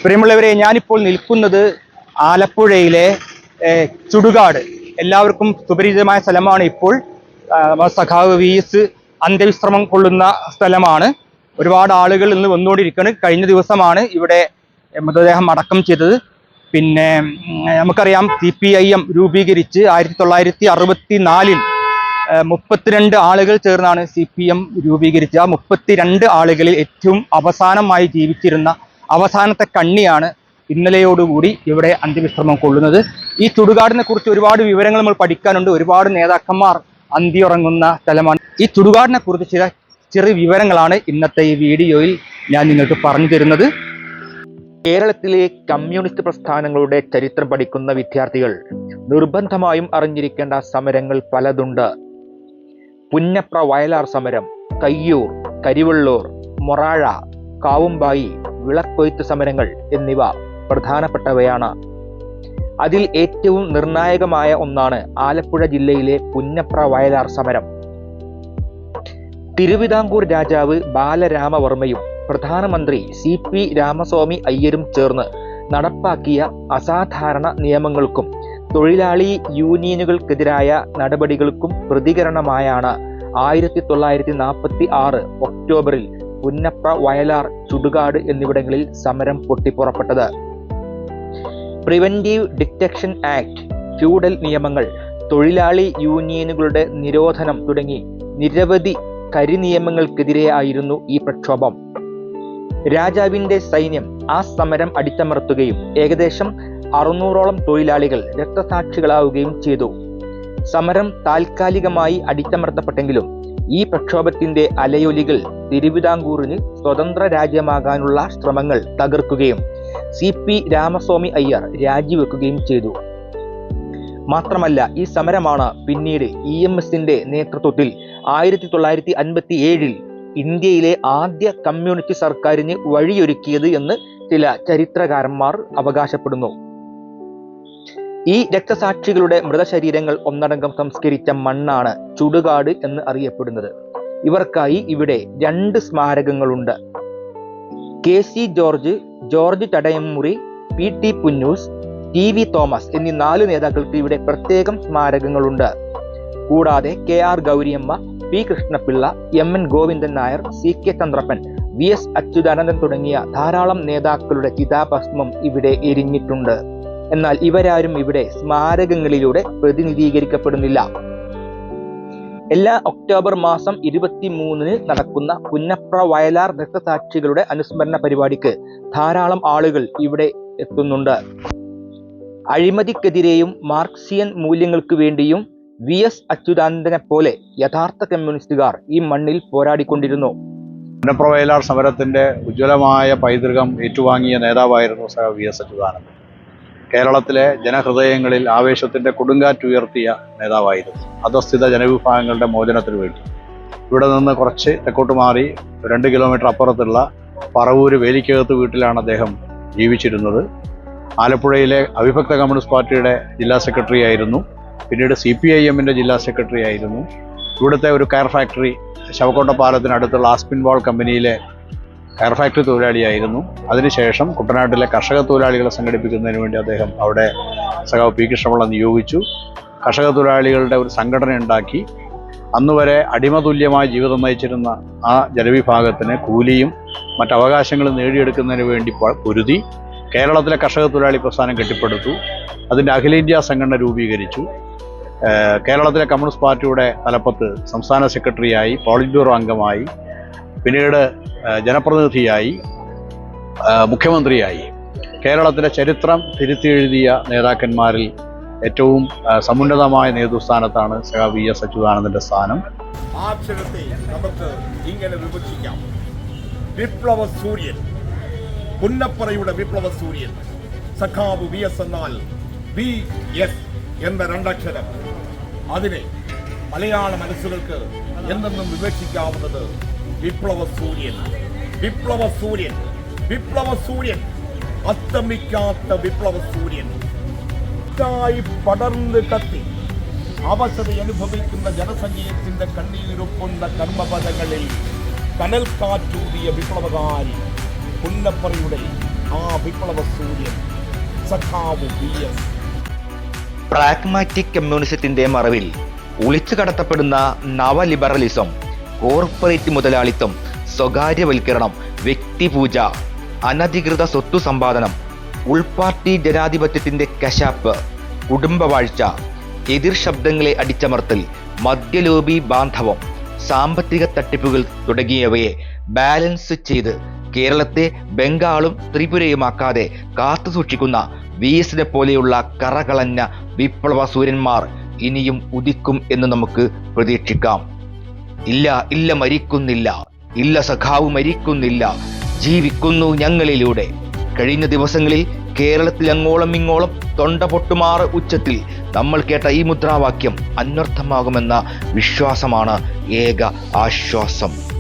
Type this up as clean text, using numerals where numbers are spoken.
പ്രിയമുള്ളവരെ, ഞാനിപ്പോൾ നിൽക്കുന്നത് ആലപ്പുഴയിലെ ചുടുകാട്, എല്ലാവർക്കും സുപരിചിതമായ സ്ഥലമാണ്. ഇപ്പോൾ സഖാവ് VS അന്ത്യവിശ്രമം കൊള്ളുന്ന സ്ഥലമാണ്. ഒരുപാട് ആളുകൾ ഇന്ന് വന്നുകൊണ്ടിരിക്കുകയാണ്. കഴിഞ്ഞ ദിവസമാണ് ഇവിടെ മൃതദേഹം അടക്കം ചെയ്തത്. പിന്നെ നമുക്കറിയാം, CPIM രൂപീകരിച്ച് 1964 32 ആളുകൾ ചേർന്നാണ് CPM രൂപീകരിച്ചത്. ആ 32 ആളുകളിൽ ഏറ്റവും അവസാനമായി ജീവിച്ചിരുന്ന അവസാനത്തെ കണ്ണിയാണ് ഇന്നലെയോടുകൂടി ഇവിടെ അന്ത്യവിശ്രമം കൊള്ളുന്നത്. ഈ ചുടുകാടിനെ കുറിച്ച് ഒരുപാട് വിവരങ്ങൾ നമ്മൾ പഠിക്കാനുണ്ട്. ഒരുപാട് നേതാക്കന്മാർ അന്തിയുറങ്ങുന്ന സ്ഥലമാണ്. ഈ ചുടുകാടിനെ കുറിച്ച് ചില ചെറിയ വിവരങ്ങളാണ് ഇന്നത്തെ ഈ വീഡിയോയിൽ ഞാൻ നിങ്ങൾക്ക് പറഞ്ഞു തരുന്നത്. കേരളത്തിലെ കമ്മ്യൂണിസ്റ്റ് പ്രസ്ഥാനങ്ങളുടെ ചരിത്രം പഠിക്കുന്ന വിദ്യാർത്ഥികൾ നിർബന്ധമായും അറിഞ്ഞിരിക്കേണ്ട സമരങ്ങൾ പലതുണ്ട്. പുന്നപ്ര വയലാർ സമരം, കയ്യൂർ, കരിവള്ളൂർ, മൊറാഴ, കാവുമ്പായി, വിളക്കൊയ്ത്ത് സമരങ്ങൾ എന്നിവ പ്രധാനപ്പെട്ടവയാണ്. അതിൽ ഏറ്റവും നിർണായകമായ ഒന്നാണ് ആലപ്പുഴ ജില്ലയിലെ പുന്നപ്ര വയലാർ സമരം. തിരുവിതാംകൂർ രാജാവ് ബാലരാമവർമ്മയും പ്രധാനമന്ത്രി CP രാമസ്വാമി അയ്യരും ചേർന്ന് നടപ്പാക്കിയ അസാധാരണ നിയമങ്ങൾക്കും തൊഴിലാളി യൂണിയനുകൾക്കെതിരായ നടപടികൾക്കും പ്രതികരണമായാണ് 1946 ഒക്ടോബറിൽ പുന്നപ്ര, വയലാർ, ചുടുകാട് എന്നിവിടങ്ങളിൽ സമരം പൊട്ടിപ്പുറപ്പെട്ടത്. പ്രിവന്റീവ് ഡിറ്റക്ഷൻ ആക്ട്, ഫ്യൂഡൽ നിയമങ്ങൾ, തൊഴിലാളി യൂണിയനുകളുടെ നിരോധനം തുടങ്ങി നിരവധി കരിനിയമങ്ങൾക്കെതിരെ ആയിരുന്നു ഈ പ്രക്ഷോഭം. രാജാവിന്റെ സൈന്യം ആ സമരം അടിച്ചമർത്തുകയും ഏകദേശം 600ഓളം തൊഴിലാളികൾ രക്തസാക്ഷികളാവുകയും ചെയ്തു. സമരം താൽക്കാലികമായി അടിച്ചമർത്തപ്പെട്ടെങ്കിലും ഈ പ്രക്ഷോഭത്തിന്റെ അലയൊലികൾ തിരുവിതാംകൂറിന് സ്വതന്ത്ര രാജ്യമാകാനുള്ള ശ്രമങ്ങൾ തകർക്കുകയും CP രാമസ്വാമി അയ്യർ രാജിവെക്കുകയും ചെയ്തു. മാത്രമല്ല, ഈ സമരമാണ് പിന്നീട് EMSന്റെ നേതൃത്വത്തിൽ 1957 ഇന്ത്യയിലെ ആദ്യ കമ്മ്യൂണിസ്റ്റ് സർക്കാരിന് വഴിയൊരുക്കിയത് എന്ന് ചില ചരിത്രകാരന്മാർ അവകാശപ്പെടുന്നു. ഈ രക്തസാക്ഷികളുടെ മൃതശരീരങ്ങൾ ഒന്നടങ്കം സംസ്കരിച്ച മണ്ണാണ് ചുടുകാട് എന്ന് അറിയപ്പെടുന്നത്. ഇവർക്കായി ഇവിടെ 2 സ്മാരകങ്ങളുണ്ട്. KC George, George Chadayamuri, PT Punnoose, TV Thomas എന്നീ 4 നേതാക്കൾക്ക് ഇവിടെ പ്രത്യേകം സ്മാരകങ്ങളുണ്ട്. കൂടാതെ KR Gouriamma, P Krishnapillai, MN Govindan Nair, CK Chandrappan, VS Achuthanandan തുടങ്ങിയ ധാരാളം നേതാക്കളുടെ ചിതാഭസ്മം ഇവിടെ എരിഞ്ഞിട്ടുണ്ട്. എന്നാൽ ഇവരാരും ഇവിടെ സ്മാരകങ്ങളിലൂടെ പ്രതിനിധീകരിക്കപ്പെടുന്നില്ല. എല്ലാ ഒക്ടോബർ മാസം 23 നടക്കുന്ന പുന്നപ്ര വയലാർ രക്തസാക്ഷികളുടെ അനുസ്മരണ പരിപാടിക്ക് ധാരാളം ആളുകൾ ഇവിടെ എത്തുന്നുണ്ട്. അഴിമതിക്കെതിരെയും മാർക്സിയൻ മൂല്യങ്ങൾക്ക് വേണ്ടിയും VS അച്യുതാനന്ദനെ പോലെ യഥാർത്ഥ കമ്മ്യൂണിസ്റ്റുകാർ ഈ മണ്ണിൽ പോരാടിക്കൊണ്ടിരുന്നു. പുന്നപ്ര വയലാർ സമരത്തിന്റെ ഉജ്ജ്വലമായ പൈതൃകം ഏറ്റുവാങ്ങിയ നേതാവായിരുന്നു VS അച്യുതാനന്ദൻ. കേരളത്തിലെ ജനഹൃദയങ്ങളിൽ ആവേശത്തിന്റെ കൊടുങ്കാറ്റുയർത്തിയ നേതാവായിരുന്നു. അധസ്ഥിത ജനവിഭാഗങ്ങളുടെ മോചനത്തിനു വേണ്ടി ഇവിടെ നിന്ന് കുറച്ച് തെക്കോട്ട് മാറി 2 കിലോമീറ്റർ അപ്പുറത്തുള്ള പറവൂര് വേലിക്കകത്ത് വീട്ടിലാണ് അദ്ദേഹം ജീവിച്ചിരുന്നത്. ആലപ്പുഴയിലെ അവിഭക്ത കമ്മ്യൂണിസ്റ്റ് പാർട്ടിയുടെ ജില്ലാ സെക്രട്ടറി ആയിരുന്നു. പിന്നീട് CPIMന്റെ ജില്ലാ സെക്രട്ടറി ആയിരുന്നു. ഇവിടുത്തെ ഒരു കയർ ഫാക്ടറി, ശവക്കോട്ട പാലത്തിനടുത്തുള്ള ആസ്പിൻവാൾ കമ്പനിയിലെ കയർ ഫാക്ടറി തൊഴിലാളിയായിരുന്നു. അതിനുശേഷം കുട്ടനാട്ടിലെ കർഷക തൊഴിലാളികളെ സംഘടിപ്പിക്കുന്നതിന് വേണ്ടി അദ്ദേഹം അവിടെ സഖാവ് P കൃഷ്ണപിള്ള നിയോഗിച്ചു. കർഷക തൊഴിലാളികളുടെ ഒരു സംഘടന ഉണ്ടാക്കി. അന്നുവരെ അടിമതുല്യമായ ജീവിതം നയിച്ചിരുന്ന ആ ജനവിഭാഗത്തിന് കൂലിയും മറ്റവകാശങ്ങളും നേടിയെടുക്കുന്നതിന് വേണ്ടി പൊരുതി കേരളത്തിലെ കർഷക തൊഴിലാളി പ്രസ്ഥാനം കെട്ടിപ്പടുത്തു. അതിൻ്റെ അഖിലേന്ത്യാ സംഘടന രൂപീകരിച്ചു. കേരളത്തിലെ കമ്മ്യൂണിസ്റ്റ് പാർട്ടിയുടെ തലപ്പത്ത് സംസ്ഥാന സെക്രട്ടറിയായി, പോളിറ്റ് ബ്യൂറോ അംഗമായി, പിന്നീട് ജനപ്രതിനിധിയായി, മുഖ്യമന്ത്രിയായി. കേരളത്തിലെ ചരിത്രം തിരുത്തിയെഴുതിയ നേതാക്കന്മാരിൽ ഏറ്റവും സമുന്നതമായ നേതൃസ്ഥാനത്താണ് VS അച്യുതാനന്ദന്റെ സ്ഥാനം. ആക്ഷരത്തെ നമുക്ക് ഇങ്ങനെ വിഭജിക്കാം. വിപ്ലവ സൂര്യൻ, പുന്നപ്രയുടെ വിപ്ലവ സൂര്യൻ സഖാവ് VS എന്നാൽ VS എന്ന 2 അക്ഷരം. അതിനെ മലയാള മനസ്സുകൾക്ക് എന്നെന്നും വിവക്ഷിക്കാവുന്നത് വിപ്ലവ സൂര്യൻ, വിപ്ലവ സൂര്യൻ, വിപ്ലവ സൂര്യൻ, അസ്തമിക്കാത്ത വിപ്ലവ സൂര്യൻ. പടർന്ന് കത്തി അവശത അനുഭവിക്കുന്ന ജനസംഖ്യത്തിന്റെ കണ്ണീരൊപ്പുന്ന കർമ്മപദങ്ങളിൽ കനൽ കാറ്റൂതിയ വിപ്ലവകാരി പുന്നപ്രയുടെ ആ വിപ്ലവ സൂര്യൻ സഖാവ് VS. പ്രാഗ്മാറ്റിക് കമ്മ്യൂണിസത്തിന്റെ മറവിൽ ഒളിച്ചു കടത്തപ്പെടുന്ന നവലിബറലിസം, കോർപ്പറേറ്റ് മുതലാളിത്തം, സ്വകാര്യവൽക്കരണം, വ്യക്തിപൂജ, അനധികൃത സ്വത്തു സമ്പാദനം, ഉൾപാർട്ടി ജനാധിപത്യത്തിന്റെ കശാപ്പ്, കുടുംബവാഴ്ച, എതിർ ശബ്ദങ്ങളെ അടിച്ചമർത്തൽ, മദ്യലോബി ബാന്ധവം, സാമ്പത്തിക തട്ടിപ്പുകൾ തുടങ്ങിയവയെ ബാലൻസ് ചെയ്ത് കേരളത്തെ ബംഗാളും ത്രിപുരയുമാക്കാതെ കാത്തുസൂക്ഷിക്കുന്ന VS-നെ പോലെയുള്ള കറകളഞ്ഞ വിപ്ലവ സൂര്യന്മാർ ഇനിയും ഉദിക്കും എന്ന് നമുക്ക് പ്രതീക്ഷിക്കാം. ഇല്ല, ഇല്ല, മരിക്കുന്നില്ല. ഇല്ല, സഖാവ് മരിക്കുന്നില്ല. ജീവിക്കുന്നു ഞങ്ങളിലൂടെ. കഴിഞ്ഞ ദിവസങ്ങളിൽ കേരളത്തിൽ അങ്ങോളം ഇങ്ങോളം തൊണ്ട പൊട്ടുമാറ് ഉച്ചത്തിൽ നമ്മൾ കേട്ട ഈ മുദ്രാവാക്യം അന്വർത്ഥമാകുമെന്ന വിശ്വാസമാണ് ഏക ആശ്വാസം.